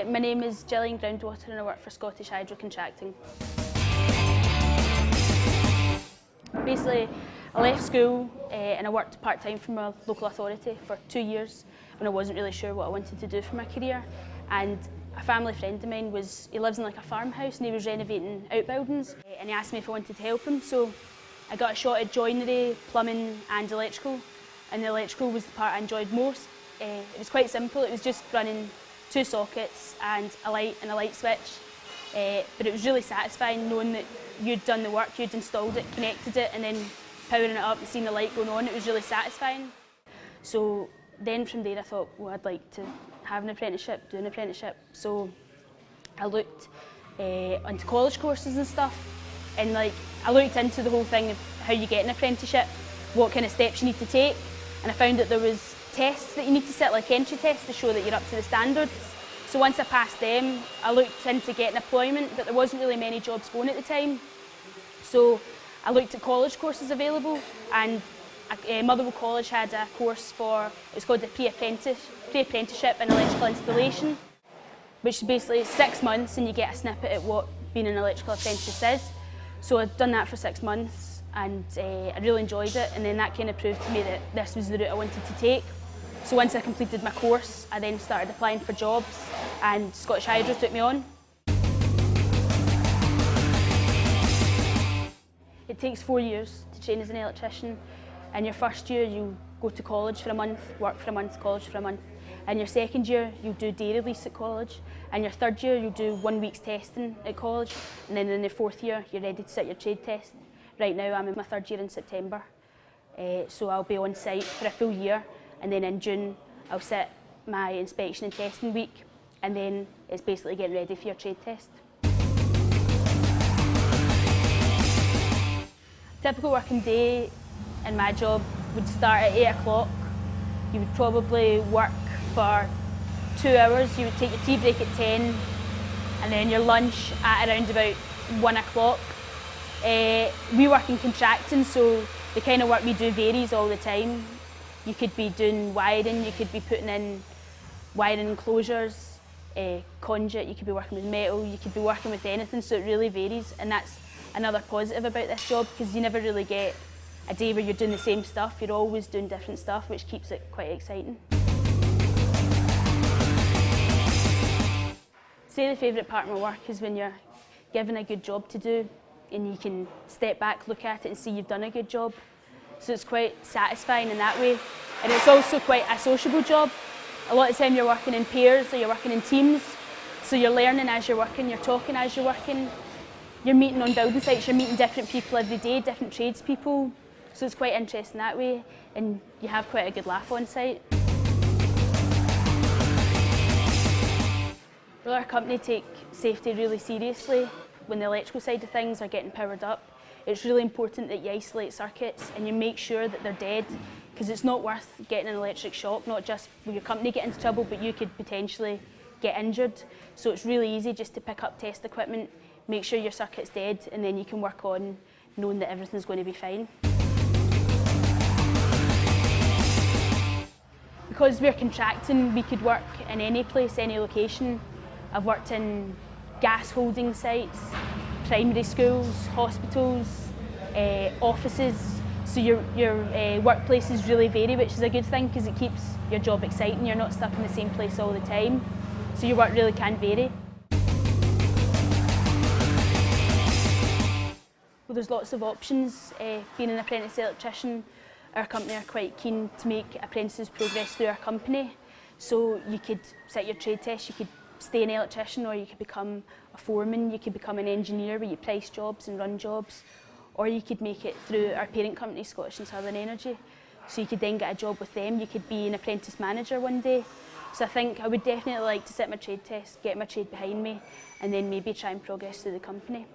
My name is Gillian Groundwater and I work for Scottish Hydro Contracting. Basically, I left school and I worked part-time for my local authority for 2 years when I wasn't really sure what I wanted to do for my career. And a family friend of mine he lives in like a farmhouse and he was renovating outbuildings and he asked me if I wanted to help him. So I got a shot at joinery, plumbing and electrical, and the electrical was the part I enjoyed most. It was quite simple, it was just running 2 sockets and a light switch, but it was really satisfying knowing that you'd done the work, you'd installed it, connected it and then powering it up and seeing the light going on. It was really satisfying. So then from there I thought, well, I'd like to have an apprenticeship, do an apprenticeship. So I looked into college courses and stuff, and I looked into the whole thing of how you get an apprenticeship, what kind of steps you need to take, and I found that there was tests that you need to sit, like entry tests, to show that you're up to the standards. So once I passed them, I looked into getting employment, but there wasn't really many jobs going at the time. So I looked at college courses available, and Motherwell College had a course it was called the pre-apprenticeship in electrical installation, which is basically 6 months and you get a snippet at what being an electrical apprentice is. So I'd done that for 6 months and I really enjoyed it, and then that kind of proved to me that this was the route I wanted to take. So once I completed my course, I then started applying for jobs and Scottish Hydro took me on. It takes 4 years to train as an electrician. In your first year you go to college for a month, work for a month, college for a month. In your second year you'll do day release at college. In your third year you'll do 1 week's testing at college, and then in the fourth year you're ready to sit your trade test. Right now I'm in my 3rd year in September, so I'll be on site for a full year, and then in June I'll sit my inspection and testing week, and then it's basically getting ready for your trade test. Typical working day in my job would start at 8 o'clock. You would probably work for 2 hours. You would take your tea break at 10 and then your lunch at around about 1 o'clock. We work in contracting, so the kind of work we do varies all the time. You could be doing wiring, you could be putting in wiring enclosures, conduit, you could be working with metal, you could be working with anything, so it really varies, and that's another positive about this job, because you never really get a day where you're doing the same stuff. You're always doing different stuff, which keeps it quite exciting. Say the favourite part of my work is when you're given a good job to do and you can step back, look at it and see you've done a good job. So it's quite satisfying in that way. And it's also quite a sociable job. A lot of the time you're working in pairs or you're working in teams, so you're learning as you're working, you're talking as you're working. You're meeting on building sites, you're meeting different people every day, different tradespeople. So it's quite interesting that way, and you have quite a good laugh on site. Well, our company take safety really seriously. When the electrical side of things are getting powered up, it's really important that you isolate circuits and you make sure that they're dead, because it's not worth getting an electric shock. Not just will your company get into trouble, but you could potentially get injured. So it's really easy just to pick up test equipment, make sure your circuit's dead, and then you can work on knowing that everything's going to be fine. Because we're contracting, we could work in any place, any location. I've worked in gas holding sites, primary schools, hospitals, offices. So your workplaces really vary, which is a good thing because it keeps your job exciting. You're not stuck in the same place all the time. So your work really can vary. Well, there's lots of options. Being an apprentice electrician, our company are quite keen to make apprentices progress through our company. So you could sit your trade test, you could stay an electrician, or you could become a foreman, you could become an engineer where you price jobs and run jobs, or you could make it through our parent company, Scottish and Southern Energy. So you could then get a job with them, you could be an apprentice manager one day. So I think I would definitely like to sit my trade test, get my trade behind me, and then maybe try and progress through the company.